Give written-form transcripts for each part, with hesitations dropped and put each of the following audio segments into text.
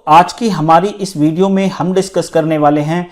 आज की हमारी इस वीडियो में हम डिस्कस करने वाले हैं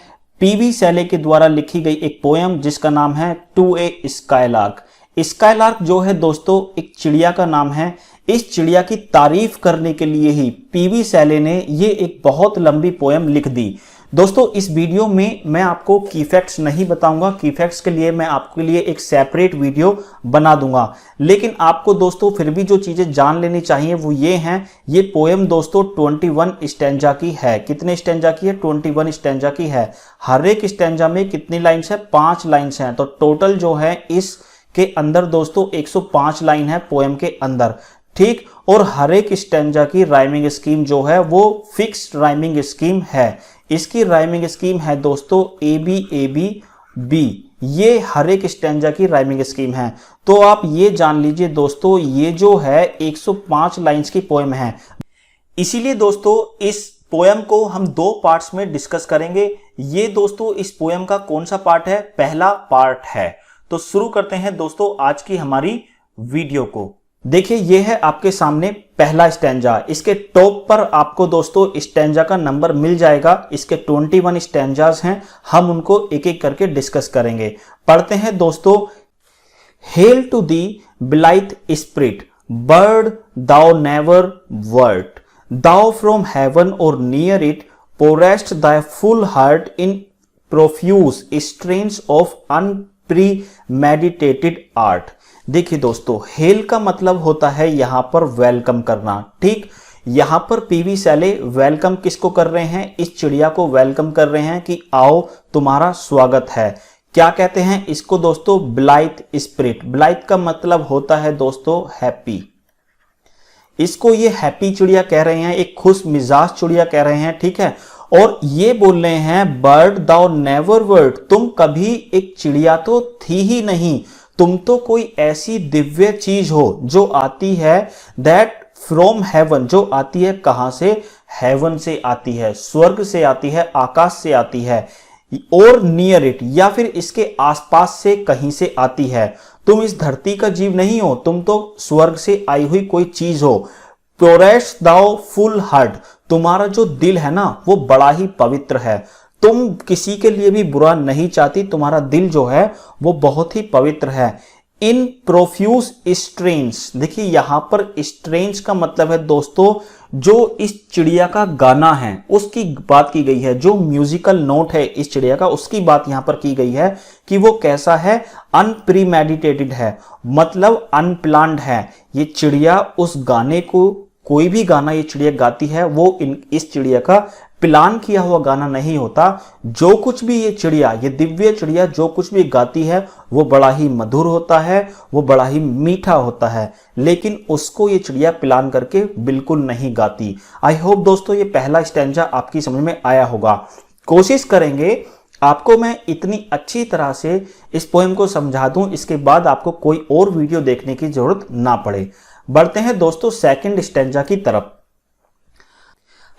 पीवी शैले के द्वारा लिखी गई एक पोयम जिसका नाम है टू ए स्काईलार्क। स्काईलार्क जो है दोस्तों एक चिड़िया का नाम है। इस चिड़िया की तारीफ करने के लिए ही पीवी शैले ने ये एक बहुत लंबी पोयम लिख दी। दोस्तों इस वीडियो में मैं आपको की फैक्ट्स नहीं बताऊंगा, की फैक्ट्स के लिए मैं आपके लिए एक सेपरेट वीडियो बना दूंगा, लेकिन आपको दोस्तों फिर भी जो चीजें जान लेनी चाहिए वो ये हैं। ये पोयम दोस्तों 21 स्टैंजा की है। कितने स्टैंजा की है? 21 स्टैंजा की है। हर एक स्टैंजा में कितनी लाइन्स है? 5 लाइन्स हैं। तो टोटल जो है इसके अंदर दोस्तों 105 लाइन है पोयम के अंदर, ठीक। और हर एक स्टैंजा की राइमिंग स्कीम जो है वो फिक्स्ड राइमिंग स्कीम है। इसकी राइमिंग स्कीम है दोस्तों A B A B B. ये हर एक स्टैंजा की राइमिंग स्कीम है। तो आप ये जान लीजिए दोस्तों, ये जो है 105 लाइंस की पोयम है। इसीलिए दोस्तों इस पोयम को हम 2 पार्ट्स में डिस्कस करेंगे। ये दोस्तों इस पोयम का कौन सा पार्ट है? पहला पार्ट है। तो शुरू करते हैं दोस्तों आज की हमारी वीडियो को। देखिए ये है आपके सामने पहला स्टैंजा। इसके टॉप पर आपको दोस्तों स्टैंजा का नंबर मिल जाएगा। इसके 21 स्टैंजास हैं, हम उनको एक एक करके डिस्कस करेंगे। पढ़ते हैं दोस्तों। Hail to thee blithe spirit, bird thou never wert, thou from heaven or near it, pourest thy full heart in profuse strains of unpremeditated art. देखिए दोस्तों, हेल का मतलब होता है यहां पर वेलकम करना, ठीक। यहां पर पीवी शैले वेलकम किसको कर रहे हैं? इस चिड़िया को वेलकम कर रहे हैं कि आओ तुम्हारा स्वागत है। क्या कहते हैं इसको दोस्तों? Blithe spirit. ब्लाइथ का मतलब होता है दोस्तों हैप्पी। इसको ये हैप्पी चिड़िया कह रहे हैं, एक खुश मिजाज चिड़िया कह रहे हैं, ठीक है। और ये बोल रहे हैं बर्ड दाउ नेवर वर्ड, तुम कभी एक चिड़िया तो थी ही नहीं, तुम तो कोई ऐसी दिव्य चीज हो जो आती है दैट फ्रॉम हेवन, जो आती है कहां से? हेवन से आती है, स्वर्ग से आती है, आकाश से आती है, और नियर इट या फिर इसके आसपास से कहीं से आती है। तुम इस धरती का जीव नहीं हो, तुम तो स्वर्ग से आई हुई कोई चीज हो। प्योरेस्ट दाउ फुल हार्ट, तुम्हारा जो दिल है ना वो बड़ा ही पवित्र है, तुम किसी के लिए भी बुरा नहीं चाहती, तुम्हारा दिल जो है वो बहुत ही पवित्र है। इन प्रोफ्यूज स्ट्रेन्स, देखिए यहां पर स्ट्रेन्स का मतलब है दोस्तों जो इस चिड़िया का गाना है उसकी बात की गई है। जो म्यूजिकल नोट है इस चिड़िया का उसकी बात यहां पर की गई है कि वो कैसा है? अनप्रीमेडिटेटेड है, मतलब अनप्लान्ड है। ये चिड़िया उस गाने को, कोई भी गाना ये चिड़िया गाती है वो इस चिड़िया का प्लान किया हुआ गाना नहीं होता। जो कुछ भी ये चिड़िया, ये दिव्य चिड़िया जो कुछ भी गाती है वो बड़ा ही मधुर होता है, वो बड़ा ही मीठा होता है, लेकिन उसको ये चिड़िया प्लान करके बिल्कुल नहीं गाती। आई होप दोस्तों ये पहला स्टैंजा आपकी समझ में आया होगा। कोशिश करेंगे आपको मैं इतनी अच्छी तरह से इस पोएम को समझा दूं, इसके बाद आपको कोई और वीडियो देखने की जरूरत ना पड़े। बढ़ते हैं दोस्तों सेकंड स्टैंजा की तरफ।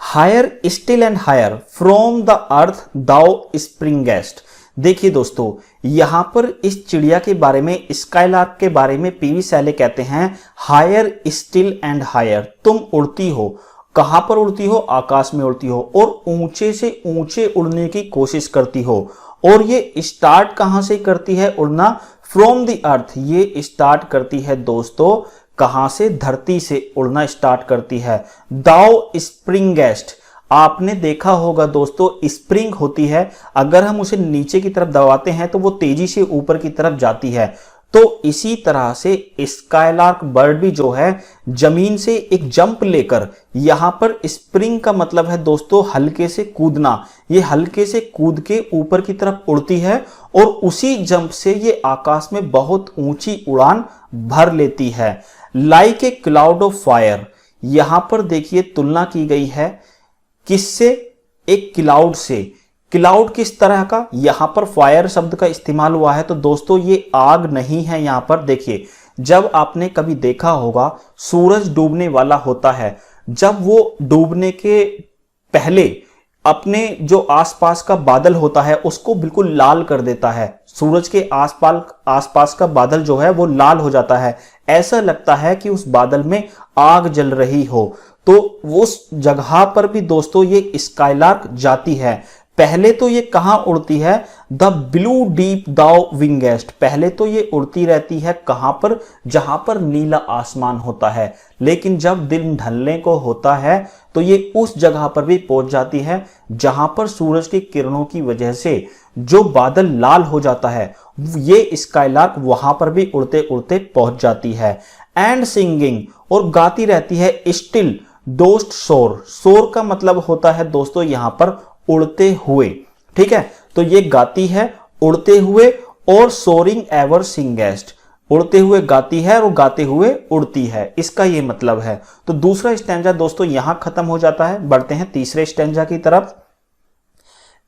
Higher still and higher from the earth thou springest. देखिए दोस्तों यहां पर इस चिड़िया के बारे में, स्काईलार्क के बारे में पीवी शैले कहते हैं हायर स्टिल एंड हायर, तुम उड़ती हो। कहां पर उड़ती हो? आकाश में उड़ती हो, और ऊंचे से ऊंचे उड़ने की कोशिश करती हो। और ये स्टार्ट कहां से करती है उड़ना? फ्रॉम द अर्थ। ये स्टार्ट करती है दोस्तों कहां से? धरती से उड़ना स्टार्ट करती है। दाउ स्प्रिंगेस्ट, आपने देखा होगा दोस्तों स्प्रिंग होती है, अगर हम उसे नीचे की तरफ दबाते हैं तो वो तेजी से ऊपर की तरफ जाती है। तो इसी तरह से स्काईलार्क बर्ड भी जो है जमीन से एक जंप लेकर, यहां पर स्प्रिंग का मतलब है दोस्तों हल्के से कूदना, ये हल्के से कूद के ऊपर की तरफ उड़ती है और उसी जंप से ये आकाश में बहुत ऊंची उड़ान भर लेती है। Like A cloud of fire, यहां पर देखिए तुलना की गई है किससे? एक क्लाउड से। क्लाउड किस तरह का? यहां पर फायर शब्द का इस्तेमाल हुआ है, तो दोस्तों ये आग नहीं है। यहां पर देखिए, जब आपने कभी देखा होगा सूरज डूबने वाला होता है, जब वो डूबने के पहले अपने जो आसपास का बादल होता है उसको बिल्कुल लाल कर देता है। सूरज के आसपास का बादल जो है वो लाल हो जाता है, ऐसा लगता है कि उस बादल में आग जल रही हो। तो उस जगह पर भी दोस्तों ये स्काईलार्क जाती है। पहले तो ये कहां उड़ती है, द ब्लू डीप दाउ विंगेस्ट, पहले तो ये उड़ती रहती है कहां पर, जहां पर नीला आसमान होता है, लेकिन जब दिन ढलने को होता है तो ये उस जगह पर भी पहुंच जाती है जहां पर सूरज की किरणों की वजह से जो बादल लाल हो जाता है, ये स्काईलार्क वहां पर भी उड़ते उड़ते पहुंच जाती है। एंड सिंगिंग, और गाती रहती है, स्टिल डोस्ट सोर, सोर का मतलब होता है दोस्तों यहां पर उड़ते हुए, ठीक है, तो ये गाती है उड़ते हुए, और सोरिंग एवर सिंगेस्ट, उड़ते हुए गाती है और गाते हुए उड़ती है, इसका ये मतलब है। तो दूसरा स्टैंजा दोस्तों यहां खत्म हो जाता है। बढ़ते हैं तीसरे स्टैंजा की तरफ।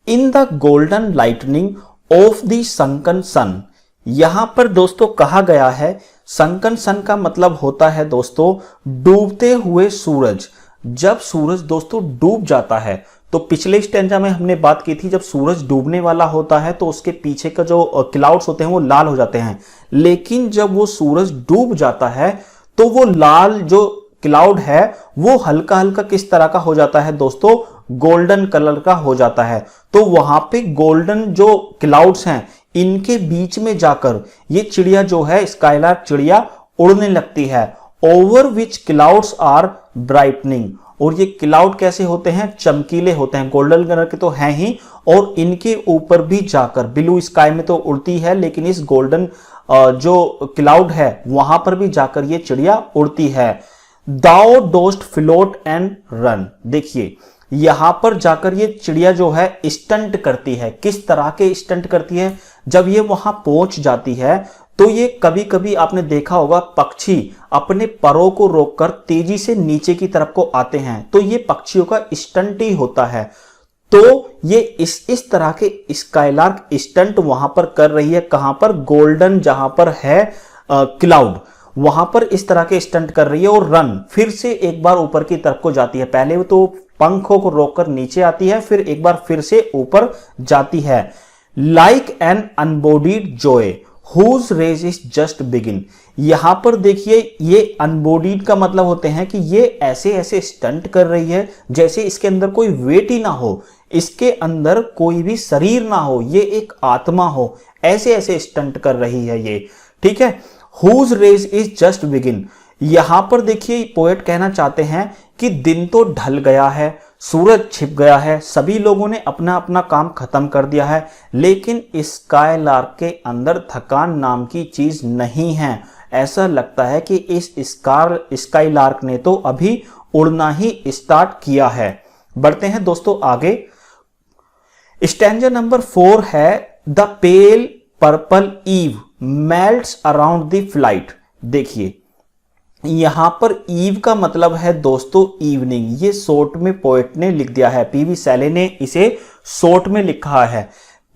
In the golden lightning of the sunken sun, यहां पर दोस्तों कहा गया है, संकन सन का मतलब होता है दोस्तों डूबते हुए सूरज। जब सूरज दोस्तों डूब जाता है, तो पिछले स्टैंजा में हमने बात की थी, जब सूरज डूबने वाला होता है तो उसके पीछे का जो क्लाउड्स होते हैं वो लाल हो जाते हैं, लेकिन जब वो सूरज डूब जाता है तो वो लाल जो क्लाउड है वो हल्का हल्का किस तरह का हो जाता है दोस्तों, गोल्डन कलर का हो जाता है। तो वहां पे गोल्डन जो क्लाउड्स हैं इनके बीच में जाकर ये चिड़िया जो है, स्काईलार्क चिड़िया उड़ने लगती है। Over which clouds are brightening, और ये क्लाउड कैसे होते हैं, चमकीले होते हैं, गोल्डन कलर के तो हैं ही, और इनके ऊपर भी जाकर, ब्लू स्काई में तो उड़ती है लेकिन इस गोल्डन जो क्लाउड है वहां पर भी जाकर ये चिड़िया उड़ती है। दाओ डोस्ट फ्लोट एंड रन, देखिए यहां पर जाकर ये चिड़िया जो है स्टंट करती है। किस तरह के स्टंट करती है, जब ये वहां पहुंच जाती है तो ये कभी कभी आपने देखा होगा पक्षी अपने परों को रोककर तेजी से नीचे की तरफ को आते हैं, तो ये पक्षियों का स्टंट ही होता है। तो ये इस तरह के स्काईलार्क स्टंट वहां पर कर रही है, कहां पर, गोल्डन जहां पर है क्लाउड, वहां पर इस तरह के स्टंट कर रही है। और रन, फिर से एक बार ऊपर की तरफ को जाती है, पहले तो पंखों को रोककर नीचे आती है, फिर एक बार फिर से ऊपर जाती है। Like an unbodied joy whose race is just begin, यहां पर देखिए ये अनबॉडीड का मतलब होते हैं कि ये ऐसे ऐसे स्टंट कर रही है जैसे इसके अंदर कोई वेट ही ना हो, इसके अंदर कोई भी शरीर ना हो, ये एक आत्मा हो, ऐसे ऐसे स्टंट कर रही है ये, ठीक है। Whose race is just begin, यहां पर देखिए पोएट कहना चाहते हैं कि दिन तो ढल गया है, सूरज छिप गया है, सभी लोगों ने अपना अपना काम खत्म कर दिया है, लेकिन स्काईलार्क के अंदर थकान नाम की चीज नहीं है। ऐसा लगता है कि इस स्काईलार्क ने तो अभी उड़ना ही स्टार्ट किया है। बढ़ते हैं दोस्तों आगे। स्टैंजा नंबर 4 है, the pale purple eve melts around the flight. देखिए यहां पर ईव का मतलब है दोस्तों इवनिंग, ये शॉर्ट में पोएट ने लिख दिया है, पीवी सैले ने इसे शॉर्ट में लिखा है।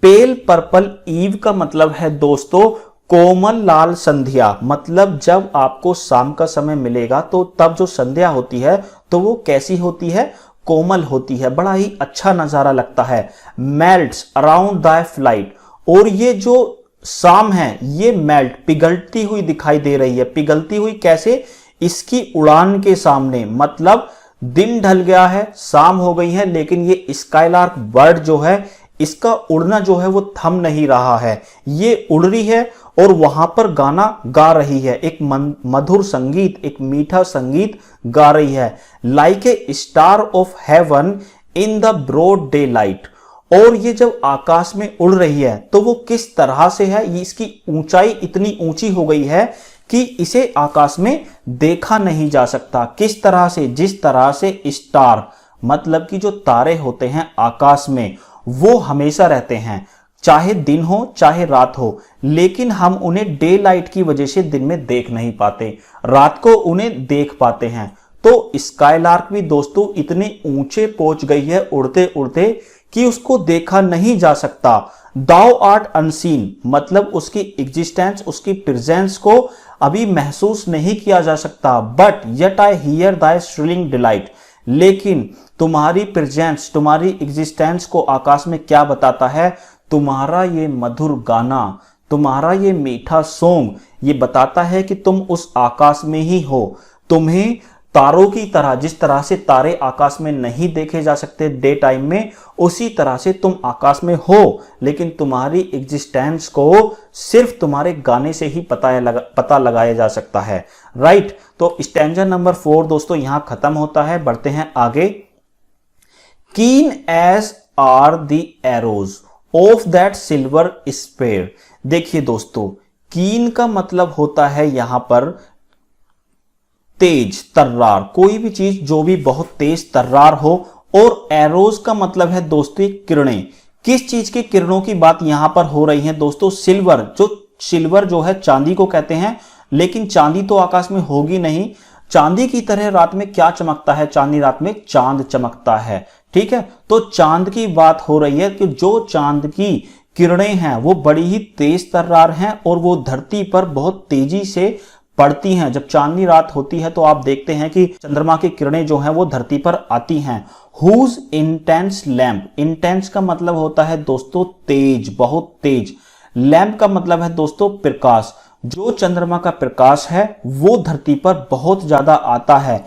पेल पर्पल ईव का मतलब है दोस्तों कोमल लाल संध्या, मतलब जब आपको शाम का समय मिलेगा तो तब जो संध्या होती है तो वो कैसी होती है, कोमल होती है, बड़ा ही अच्छा नजारा लगता है। मेल्ट्स अराउंड द फ्लाइट, और ये जो शाम है ये मेल्ट पिघलती हुई दिखाई दे रही है। पिघलती हुई कैसे, इसकी उड़ान के सामने, मतलब दिन ढल गया है, शाम हो गई है, लेकिन ये स्काईलार्क बर्ड जो है इसका उड़ना जो है वो थम नहीं रहा है, ये उड़ रही है और वहां पर गाना गा रही है, एक मधुर संगीत, एक मीठा संगीत गा रही है। Like a star of heaven in the broad daylight, और ये जब आकाश में उड़ रही है तो वो किस तरह से है, ये इसकी ऊंचाई इतनी ऊंची हो गई है कि इसे आकाश में देखा नहीं जा सकता। किस तरह से, जिस तरह से स्टार मतलब कि जो तारे होते हैं आकाश में वो हमेशा रहते हैं, चाहे दिन हो चाहे रात हो, लेकिन हम उन्हें डे लाइट की वजह से दिन में देख नहीं पाते, रात को उन्हें देख पाते हैं। तो स्काईलार्क भी दोस्तों इतने ऊंचे पहुंच गई है उड़ते उड़ते कि उसको देखा नहीं जा सकता। दाउ आर्ट अनसीन, मतलब उसकी एग्जिस्टेंस, उसकी प्रेजेंस को अभी महसूस नहीं किया जा सकता। But yet I hear thy shrilling delight, लेकिन तुम्हारी प्रेजेंस, तुम्हारी एग्जिस्टेंस को आकाश में क्या बताता है, तुम्हारा ये मधुर गाना, तुम्हारा ये मीठा सॉन्ग, ये बताता है कि तुम उस आकाश में ही हो, तुम्हें तारों की तरह, जिस तरह से तारे आकाश में नहीं देखे जा सकते डे टाइम में, उसी तरह से तुम आकाश में हो, लेकिन तुम्हारी एग्जिस्टेंस को सिर्फ तुम्हारे गाने से ही पता लगाया जा सकता है। राइट, तो स्टैंजा नंबर 4 दोस्तों यहां खत्म होता है। बढ़ते हैं आगे। Keen as are the arrows of that silver sphere. देखिए दोस्तों, कीन का मतलब होता है यहां पर तेज, तर्रार, कोई भी चीज जो भी बहुत तेज तर्रार हो। और एरोज का मतलब है दोस्तों किरणें। किस चीज की किरणों की बात यहां पर हो रही है दोस्तों? सिल्वर जो है चांदी को कहते हैं, लेकिन चांदी तो आकाश में होगी नहीं। चांदी की तरह रात में क्या चमकता है? चांदी रात में चांद चमकता है। ठीक है, तो चांद की बात हो रही है कि जो चांद की किरणें हैं वो बड़ी ही तेज तर्रार हैं और वो धरती पर बहुत तेजी से पड़ती हैं। जब चांदनी रात होती है तो आप देखते हैं कि चंद्रमा की किरणें जो हैं वो धरती पर आती हैं। हुज इंटेंस लैम्प, इंटेंस का मतलब होता है दोस्तों तेज, बहुत तेज। लैम्प का मतलब है दोस्तों प्रकाश। जो चंद्रमा का प्रकाश है वो धरती पर बहुत ज्यादा आता है।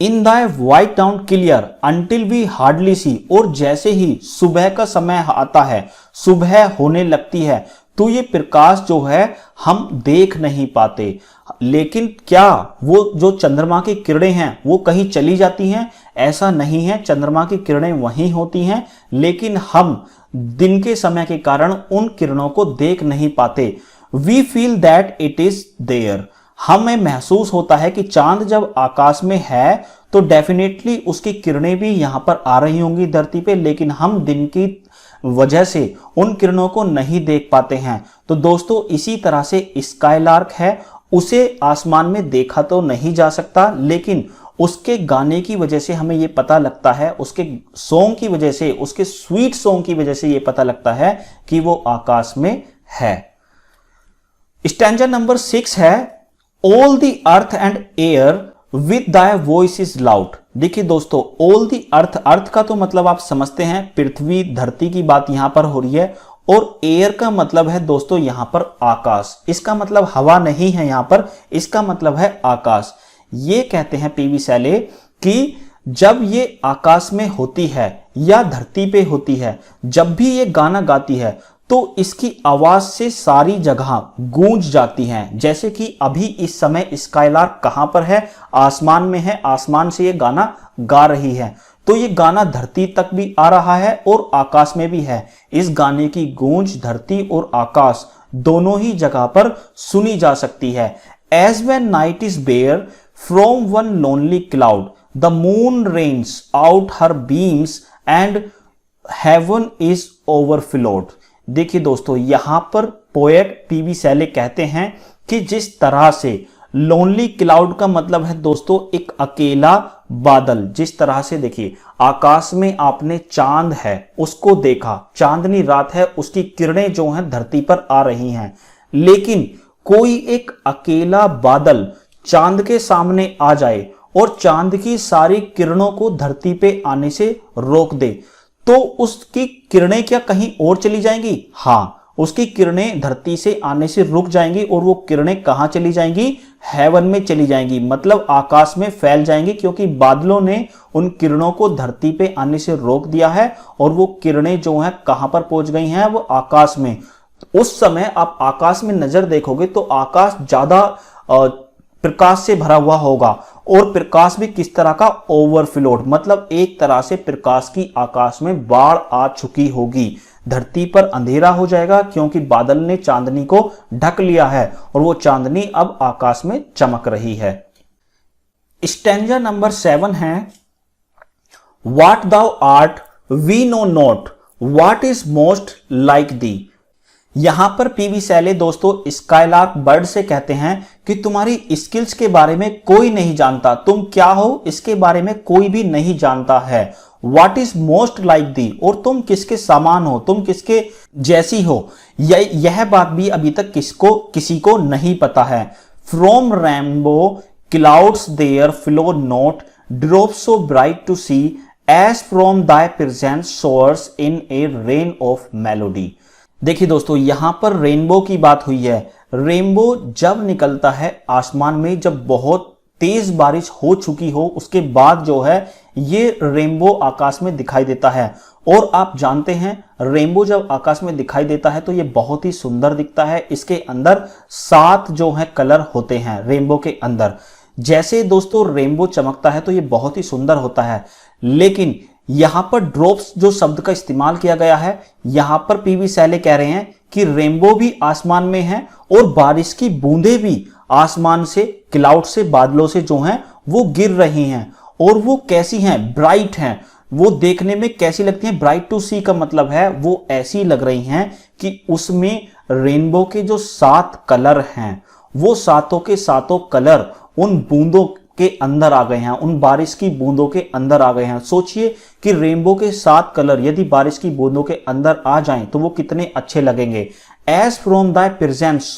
In thy white dawn clear until we hardly see, और जैसे ही सुबह का समय आता है, सुबह होने लगती है, तो ये प्रकाश जो है हम देख नहीं पाते। लेकिन क्या वो जो चंद्रमा की किरणें हैं वो कहीं चली जाती हैं? ऐसा नहीं है, चंद्रमा की किरणें वहीं होती हैं, लेकिन हम दिन के समय के कारण उन किरणों को देख नहीं पाते। We feel that it is there, हमें महसूस होता है कि चांद जब आकाश में है तो डेफिनेटली उसकी किरणें भी यहां पर आ रही होंगी धरती पे, लेकिन हम दिन की वजह से उन किरणों को नहीं देख पाते हैं। तो दोस्तों इसी तरह से स्काईलार्क है, उसे आसमान में देखा तो नहीं जा सकता, लेकिन उसके गाने की वजह से हमें यह पता लगता है, उसके सॉन्ग की वजह से, उसके स्वीट सॉन्ग की वजह से यह पता लगता है कि वो आकाश में है। स्टैंजा नंबर 6 है all the earth and air with दाय वॉइस इज लाउड। देखिए दोस्तों, ऑल द अर्थ, अर्थ का तो मतलब आप समझते हैं पृथ्वी, धरती की बात यहां पर हो रही है। और एयर का मतलब है दोस्तों यहां पर आकाश। इसका मतलब हवा नहीं है यहां पर, इसका मतलब है आकाश। ये कहते हैं पीवी सैले कि जब ये आकाश में होती है या धरती पे होती है, जब भी ये गाना गाती है तो इसकी आवाज से सारी जगह गूंज जाती हैं। जैसे कि अभी इस समय स्काईलार्क कहां पर है? आसमान में है, आसमान से ये गाना गा रही है, तो ये गाना धरती तक भी आ रहा है और आकाश में भी है। इस गाने की गूंज धरती और आकाश दोनों ही जगह पर सुनी जा सकती है। As when night is bare from one lonely cloud the moon rains out her beams and heaven is overflowed. देखिए दोस्तों, यहां पर पोएट पीवी सैले कहते हैं कि जिस तरह से लोनली क्लाउड का मतलब है दोस्तों एक अकेला बादल, जिस तरह से देखिए आकाश में आपने चांद है उसको देखा, चांदनी रात है, उसकी किरणें जो हैं धरती पर आ रही हैं, लेकिन कोई एक अकेला बादल चांद के सामने आ जाए और चांद की सारी किरणों को धरती पे आने से रोक दे, तो उसकी किरणें क्या कहीं और चली जाएंगी? हाँ, उसकी किरणें धरती से आने से रुक जाएंगी और वो किरणें कहां चली जाएंगी? हेवन में चली जाएंगी, मतलब आकाश में फैल जाएंगी, क्योंकि बादलों ने उन किरणों को धरती पे आने से रोक दिया है और वो किरणें जो हैं कहां पर पहुंच गई हैं? वो आकाश में। उस समय आप आकाश में नजर देखोगे तो आकाश ज्यादा प्रकाश से भरा हुआ होगा, और प्रकाश भी किस तरह का? ओवरफ्लोड, मतलब एक तरह से प्रकाश की आकाश में बाढ़ आ चुकी होगी। धरती पर अंधेरा हो जाएगा क्योंकि बादल ने चांदनी को ढक लिया है और वो चांदनी अब आकाश में चमक रही है। स्टैंजा नंबर 7 है what thou art we know not what is most like thee. यहां पर पीवी सैले दोस्तों स्काईलार्क बर्ड से कहते हैं कि तुम्हारी स्किल्स के बारे में कोई नहीं जानता, तुम क्या हो इसके बारे में कोई भी नहीं जानता है। व्हाट इज मोस्ट लाइक दी, और तुम किसके समान हो, तुम किसके जैसी हो, यह बात भी अभी तक किसी को नहीं पता है। From rainbow clouds there flow not drops so bright to see as from thy presence showers in a rain of melody. देखिए दोस्तों, यहां पर रेनबो की बात हुई है। रेनबो जब निकलता है आसमान में, जब बहुत तेज बारिश हो चुकी हो उसके बाद जो है ये रेनबो आकाश में दिखाई देता है। और आप जानते हैं रेनबो जब आकाश में दिखाई देता है तो ये बहुत ही सुंदर दिखता है। इसके अंदर 7 जो है कलर होते हैं रेनबो के अंदर। जैसे दोस्तों रेनबो चमकता है तो ये बहुत ही सुंदर होता है, लेकिन यहां पर ड्रॉप्स जो शब्द का इस्तेमाल किया गया है, यहां पर पीवी सैले कह रहे हैं कि रेनबो भी आसमान में है और बारिश की बूंदें भी आसमान से, क्लाउड से, बादलों से जो हैं वो गिर रही हैं। और वो कैसी हैं? ब्राइट हैं। वो देखने में कैसी लगती हैं? ब्राइट टू सी का मतलब है वो ऐसी लग रही हैं कि उसमें रेनबो के जो 7 कलर हैं वो सातों के सातों कलर उन बूंदों के अंदर आ गए हैं, उन बारिश की बूंदों के अंदर आ गए हैं। सोचिए कि रेनबो के 7 कलर यदि बारिश की बूंदों के अंदर आ जाएं तो वो कितने अच्छे लगेंगे। As from the presence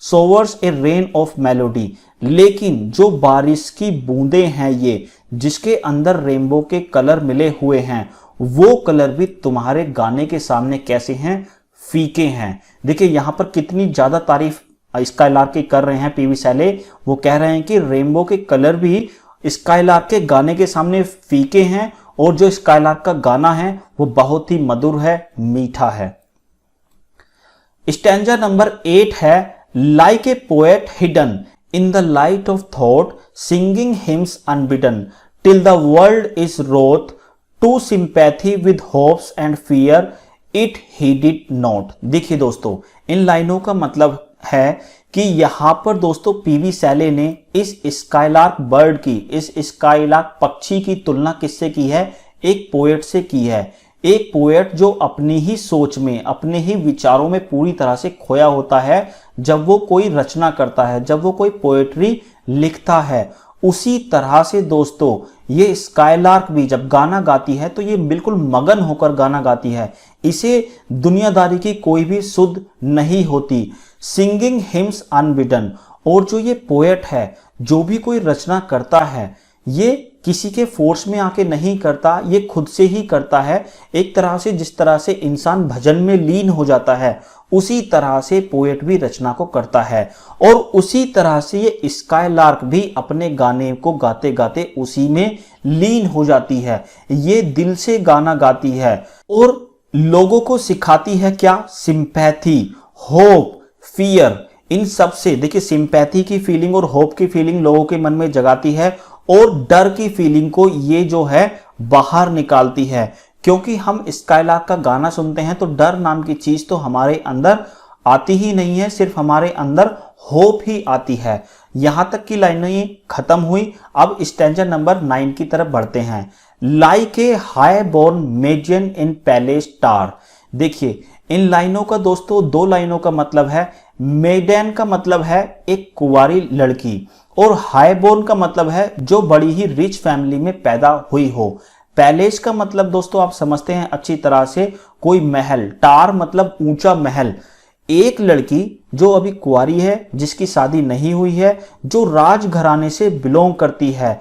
showers a rain of melody. लेकिन जो बारिश की बूंदें हैं ये जिसके अंदर रेनबो के कलर मिले हुए हैं, वो कलर भी तुम्हारे गाने के सामने कैसे हैं? फीके हैं। देखिए यहां पर कितनी ज्यादा तारीफ स्काईलार्क की कर रहे हैं पीवी सैले। वो कह रहे हैं कि रेनबो के कलर भी स्काईलार्क के गाने के सामने फीके हैं और जो स्काईलार्क का गाना है वो बहुत ही मधुर है, मीठा है। स्टैंजा नंबर 8 है, like a poet hidden in the light of thought, singing hymns unbidden, till the world is wrought, to sympathy with hopes and fears, it heeded not. देखिए दोस्तों इन लाइनों का मतलब है कि यहां पर दोस्तों पीवी सैले ने इस स्काईलार्क बर्ड की, इस स्काईलार्क पक्षी की तुलना किससे की है? एक पोएट से की है। एक पोएट जो अपनी ही सोच में, अपने ही विचारों में पूरी तरह से खोया होता है जब वो कोई रचना करता है, जब वो कोई पोएट्री लिखता है। उसी तरह से दोस्तों ये स्काईलार्क भी जब गाना गाती है तो ये बिल्कुल मगन होकर गाना गाती है। इसे दुनियादारी की कोई भी सुध नहीं होती। Singing hymns unbidden. और जो ये पोएट है, जो भी कोई रचना करता है, ये किसी के फोर्स में आके नहीं करता, ये खुद से ही करता है। एक तरह से जिस तरह से इंसान भजन में लीन हो जाता है उसी तरह से पोएट भी रचना को करता है। और उसी तरह से ये स्काईलार्क भी अपने गाने को गाते गाते उसी में लीन हो जाती है। ये दिल से गाना गाती है और लोगों को सिखाती है क्या? Sympathy, hope, fear. इन सब से देखिए सिंपैथी की फीलिंग और होप की फीलिंग लोगों के मन में जगाती है और डर की फीलिंग को ये जो है बाहर निकालती है। क्योंकि हम स्काईलार्क का गाना सुनते हैं तो डर नाम की चीज तो हमारे अंदर आती ही नहीं है, सिर्फ हमारे अंदर होप ही आती है। यहां तक की लाइनें खत्म हुई। अब स्टैंजा नंबर 9 की तरफ बढ़ते हैं। Like a high born maiden in palace tower. देखिए इन लाइनों का दोस्तों 2 लाइनों का मतलब है। मेडन का मतलब है एक कुंवारी लड़की और हाईबोर्न का मतलब है जो बड़ी ही रिच फैमिली में पैदा हुई हो। पैलेस का मतलब दोस्तों आप समझते हैं अच्छी तरह से, कोई महल। टार मतलब ऊंचा महल। एक लड़की जो अभी कुंवारी है, जिसकी शादी नहीं हुई है, जो राजघराने से बिलोंग करती है।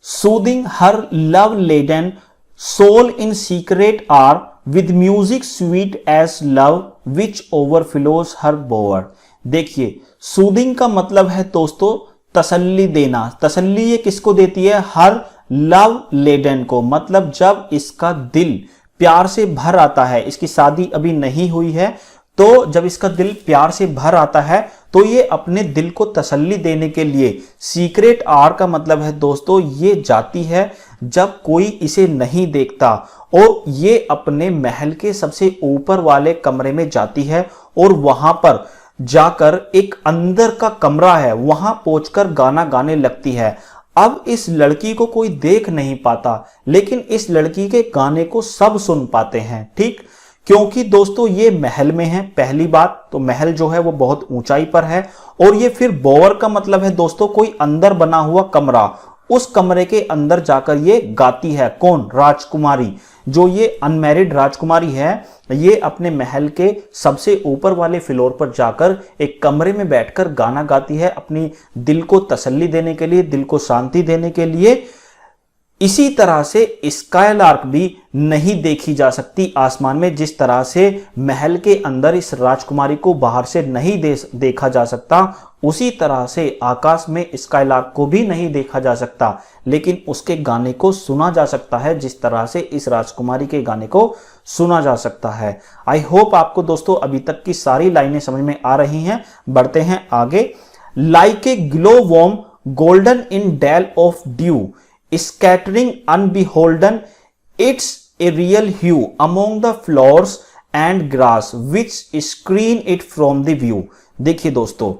Soothing her love laden soul in secret hour with music sweet as love which overflows her bower. देखिए सूदिंग का मतलब है दोस्तों तसल्ली देना। तसल्ली ये किसको देती है? हर लव लेडन को। मतलब जब इसका दिल प्यार से भर आता है, इसकी शादी अभी नहीं हुई है, तो जब इसका दिल प्यार से भर आता है तो ये अपने दिल को तसल्ली देने के लिए सीक्रेट आर का मतलब है दोस्तों ये जाती है जब कोई इसे नहीं देखता, और ये अपने महल के सबसे ऊपर वाले कमरे में जाती है और वहां पर जाकर एक अंदर का कमरा है वहां पहुंचकर गाना गाने लगती है। अब इस लड़की को कोई देख नहीं पाता, लेकिन इस लड़की के गाने को सब सुन पाते हैं। ठीक, क्योंकि दोस्तों ये महल में है। पहली बात तो महल जो है वो बहुत ऊंचाई पर है, और ये फिर बोअर का मतलब है दोस्तों कोई अंदर बना हुआ कमरा। उस कमरे के अंदर जाकर ये गाती है। कौन? राजकुमारी। जो ये अनमैरिड राजकुमारी है, ये अपने महल के सबसे ऊपर वाले फ्लोर पर जाकर एक कमरे में बैठकर गाना गाती है, अपनी दिल को तसल्ली देने के लिए, दिल को शांति देने के लिए। इसी तरह से स्काईलार्क भी नहीं देखी जा सकती आसमान में। जिस तरह से महल के अंदर इस राजकुमारी को बाहर से नहीं देखा जा सकता, उसी तरह से आकाश में स्काईलार्क को भी नहीं देखा जा सकता, लेकिन उसके गाने को सुना जा सकता है, जिस तरह से इस राजकुमारी के गाने को सुना जा सकता है। आई होप आपको दोस्तों अभी तक की सारी लाइनें समझ में आ रही हैं। बढ़ते हैं आगे। Like a glow worm golden in dell of dew scattering unbeholden, it's a real hue among the flowers and grass which screen it from the view। देखिए दोस्तों,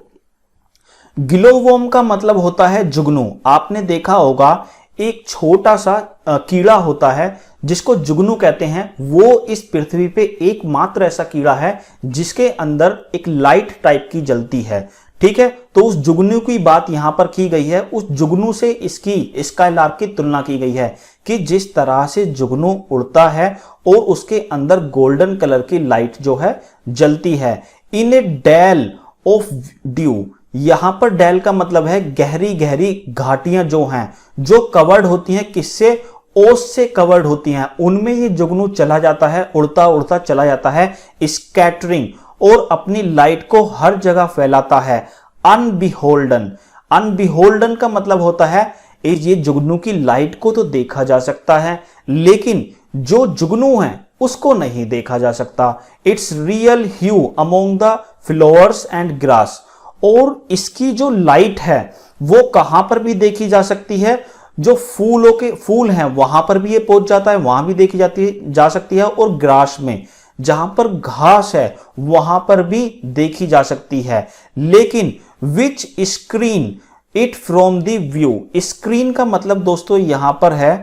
ग्लोवॉर्म का मतलब होता है जुगनू। आपने देखा होगा एक छोटा सा कीड़ा होता है जिसको जुगनू कहते हैं। वो इस पृथ्वी पे एकमात्र ऐसा कीड़ा है जिसके अंदर एक लाइट टाइप की जलती है, ठीक है। तो उस जुगनू की बात यहां पर की गई है। उस जुगनू से इसकी स्काईलार्क की तुलना की गई है कि जिस तरह से जुगनू उड़ता है और उसके अंदर गोल्डन कलर की लाइट जो है जलती है। इन ए डेल ऑफ ड्यू, यहां पर डेल का मतलब है गहरी गहरी घाटियां जो हैं, जो कवर्ड होती हैं किससे, ओस से कवर्ड होती हैं, उनमें ये जुगनू चला जाता है, उड़ता उड़ता चला जाता है, स्कैटरिंग, और अपनी लाइट को हर जगह फैलाता है। अनबिहोल्डन, अनबिहोल्डन का मतलब होता है ये जुगनू की लाइट को तो देखा जा सकता है, लेकिन जो जुगनू है उसको नहीं देखा जा सकता। Its real hue among the flowers and grass, और इसकी जो लाइट है वो कहां पर भी देखी जा सकती है, जो फूलों के फूल हैं वहां पर भी ये पहुंच जाता है, वहां भी देखी जा सकती है, और ग्रास में जहां पर घास है वहां पर भी देखी जा सकती है। लेकिन which screen it from the view, screen का मतलब दोस्तों यहां पर है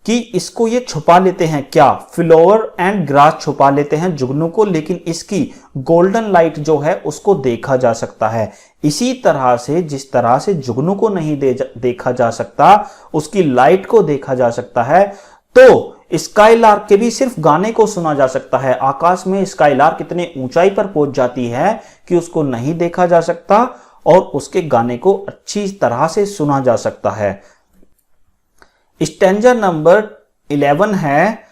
कि इसको ये छुपा लेते हैं, क्या, फ्लावर एंड ग्रास छुपा लेते हैं जुगनू को, लेकिन इसकी गोल्डन लाइट जो है उसको देखा जा सकता है। इसी तरह से जिस तरह से जुगनू को नहीं देखा जा सकता, उसकी लाइट को देखा जा सकता है, तो स्काईलार्क के भी सिर्फ गाने को सुना जा सकता है। आकाश में स्काईलार्क इतने ऊंचाई पर पहुंच जाती है कि उसको नहीं देखा जा सकता और उसके गाने को अच्छी तरह से सुना जा सकता है। स्टैंजा नंबर 11 है,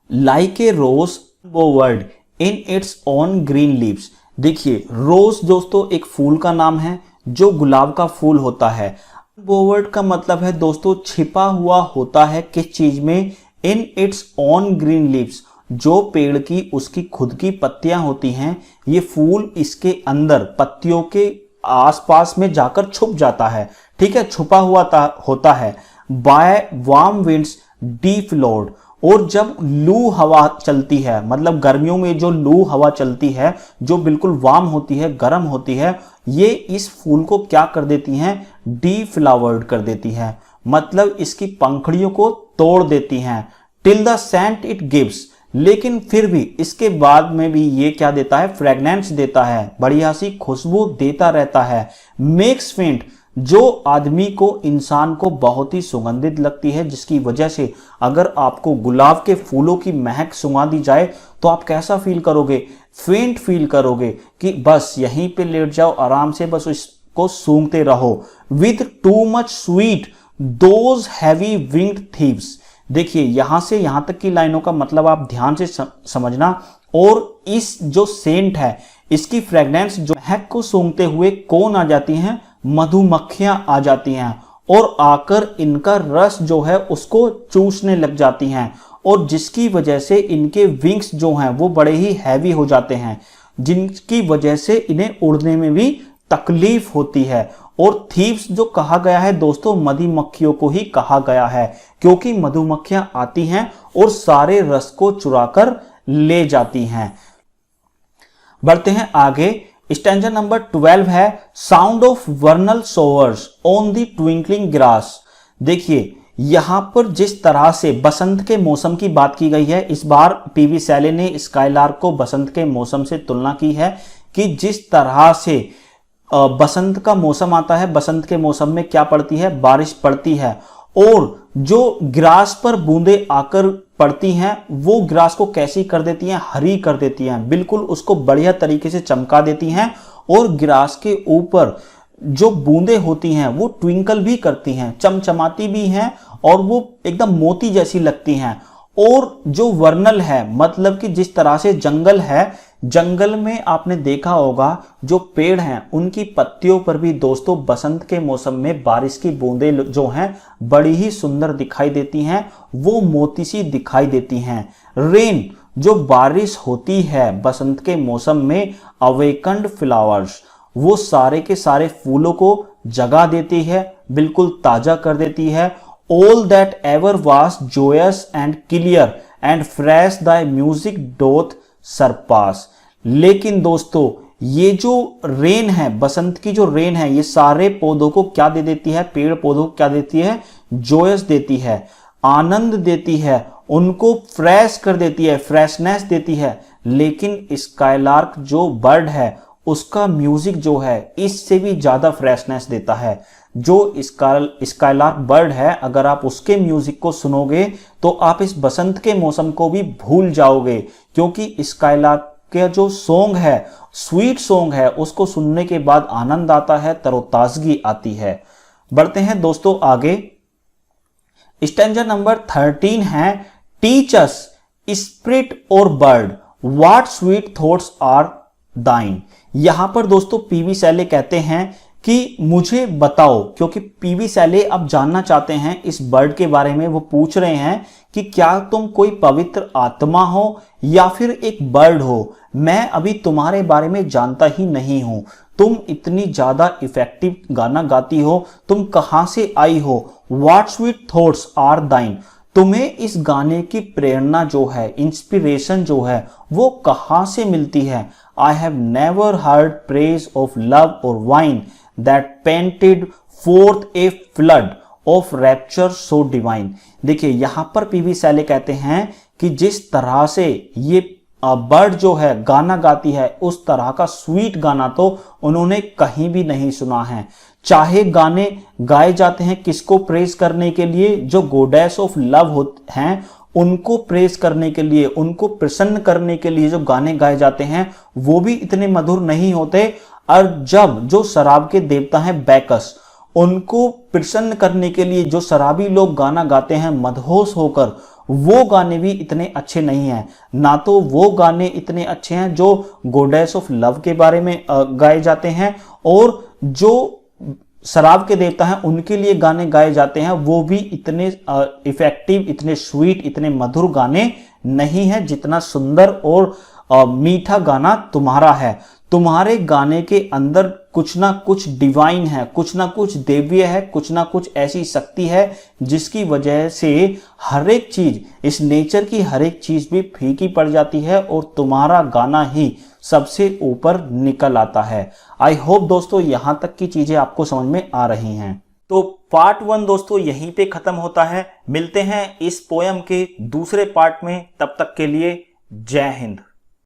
like a rose bowered in its own green leaves. देखिए, रोज दोस्तों एक फूल का नाम है जो गुलाब का फूल होता है। बोवर्ड का मतलब है दोस्तों छिपा हुआ होता है किस चीज में, इन इट्स ओन ग्रीन लीव्स, जो पेड़ की उसकी खुद की पत्तियां होती हैं, ये फूल इसके अंदर पत्तियों के आसपास में जाकर छुप जाता है, ठीक है, छुपा हुआ होता है। बाय वार्म विंड्स डीफ्लोड, और जब लू हवा चलती है, मतलब गर्मियों में जो लू हवा चलती है जो बिल्कुल वार्म होती है, गर्म होती है, ये इस फूल को क्या कर देती हैं, डीफ्लावर्ड कर देती हैं, मतलब इसकी पंखड़ियों को तोड़ देती हैं। Till the sent it gives, लेकिन फिर भी इसके बाद में भी ये क्या देता है, फ्रेगनेंस देता है, बढ़िया सी खुशबू देता रहता है। मेक्स फेंट, जो आदमी को, इंसान को बहुत ही सुगंधित लगती है, जिसकी वजह से अगर आपको गुलाब के फूलों की महक सुंघा दी जाए तो आप कैसा फील करोगे, फेंट फील करोगे कि बस यहीं पे लेट जाओ आराम से, बस इसको सूंघते रहो। With too much sweet those heavy winged thieves. देखिए, यहां से यहां तक की लाइनों का मतलब आप ध्यान से समझना, और इस जो सेंट है इसकी फ्रेगनेंस जो महक को सूंघते हुए कौन आ जाती हैं, मधुमक्खियां आ जाती हैं, और आकर इनका रस जो है उसको चूसने लग जाती हैं, और जिसकी वजह से इनके विंग्स जो हैं वो बड़े ही हैवी हो जाते हैं, जिनकी वजह से इन्हें उड़ने में भी तकलीफ होती है। और थीव्स जो कहा गया है दोस्तों, मधुमक्खियों को ही कहा गया है, क्योंकि मधुमक्खियां आती हैं और सारे रस को चुराकर ले जाती हैं। बढ़ते हैं आगे। स्टैंजा नंबर 12 है, sound of vernal showers on the twinkling grass. देखिए, यहां पर जिस तरह से बसंत के मौसम की बात की गई है, इस बार पीवी सैले ने स्काईलार्क को बसंत के मौसम से तुलना की है कि जिस तरह से बसंत का मौसम आता है, बसंत के मौसम में क्या पड़ती है, बारिश पड़ती है, और जो ग्रास पर बूंदें आकर पड़ती हैं वो ग्रास को कैसी कर देती हैं, हरी कर देती हैं, बिल्कुल उसको बढ़िया तरीके से चमका देती हैं, और ग्रास के ऊपर जो बूंदें होती हैं वो ट्विंकल भी करती हैं, चमचमाती भी हैं और वो एकदम मोती जैसी लगती हैं। और जो वर्नल है मतलब कि जिस तरह से जंगल है, जंगल में आपने देखा होगा जो पेड़ हैं उनकी पत्तियों पर भी दोस्तों बसंत के मौसम में बारिश की बूंदें जो हैं बड़ी ही सुंदर दिखाई देती हैं, वो मोती सी दिखाई देती हैं। रेन जो बारिश होती है बसंत के मौसम में, अवेकन्ड फ्लावर्स वो सारे के सारे फूलों को जगा देती है, बिल्कुल ताजा कर देती है। All that ever was joyous and clear and fresh the music doth surpass. लेकिन दोस्तों ये जो रेन है, बसंत की जो रेन है, ये सारे पौधों को क्या दे देती है, पेड़ पौधों को क्या देती है, जोयस देती है, आनंद देती है, उनको फ्रेश कर देती है, फ्रेशनेस देती है। लेकिन स्काईलार्क जो बर्ड है उसका म्यूजिक जो है इससे भी ज्यादा फ्रेशनेस देता है। जो स्काईलार्क बर्ड है, अगर आप उसके म्यूजिक को सुनोगे तो आप इस बसंत के मौसम को भी भूल जाओगे, क्योंकि स्काईलार्क का जो सॉन्ग है, स्वीट सॉन्ग है, उसको सुनने के बाद आनंद आता है, तरोताजगी आती है। बढ़ते हैं दोस्तों आगे। स्टैंजा नंबर 13 है, teach us spirit or bird what sweet thoughts are thine. यहां पर दोस्तों पीवी सैले कहते हैं कि मुझे बताओ, क्योंकि पीवी सैले अब जानना चाहते हैं इस बर्ड के बारे में। वो पूछ रहे हैं कि क्या तुम कोई पवित्र आत्मा हो या फिर एक बर्ड हो, मैं अभी तुम्हारे बारे में जानता ही नहीं हूं। तुम इतनी ज्यादा इफेक्टिव गाना गाती हो, तुम कहां से आई हो, व्हाट स्वीट थॉट्स आर दाइन, तुम्हें इस गाने की प्रेरणा जो है, इंस्पिरेशन जो है वो कहां से मिलती है। I have never heard praise of love or wine that panted forth a flood of rapture so divine. देखिए यहां पर पीवी सैले कहते हैं कि जिस तरह से ये बर्ड जो है गाना गाती है, उस तरह का स्वीट गाना तो उन्होंने कहीं भी नहीं सुना है। चाहे गाने गाए जाते हैं किसको प्रेज करने के लिए, जो गॉडेस ऑफ लव हैं उनको प्रेज करने के लिए, उनको प्रसन्न करने के लिए जो गाने गाए जाते हैं वो भी इतने मधुर नहीं होते। और जब जो शराब के देवता हैं बैकस, उनको प्रसन्न करने के लिए जो शराबी लोग गाना गाते हैं मदहोश होकर, वो गाने भी इतने अच्छे नहीं हैं। ना तो वो गाने इतने अच्छे हैं जो गॉडेस ऑफ लव के बारे में गाए जाते हैं, और जो शराब के देवता हैं उनके लिए गाने गाए जाते हैं वो भी इतने इफेक्टिव, इतने स्वीट, इतने मधुर गाने नहीं है जितना सुंदर और मीठा गाना तुम्हारा है। तुम्हारे गाने के अंदर कुछ ना कुछ डिवाइन है, कुछ ना कुछ देवीय है, कुछ ना कुछ ऐसी शक्ति है जिसकी वजह से हर एक चीज, इस नेचर की हर एक चीज भी फीकी पड़ जाती है और तुम्हारा गाना ही सबसे ऊपर निकल आता है। आई होप दोस्तों यहां तक की चीजें आपको समझ में आ रही हैं। तो पार्ट 1 दोस्तों यहीं पे खत्म होता है। मिलते हैं इस पोयम के दूसरे पार्ट में, तब तक के लिए जय हिंद।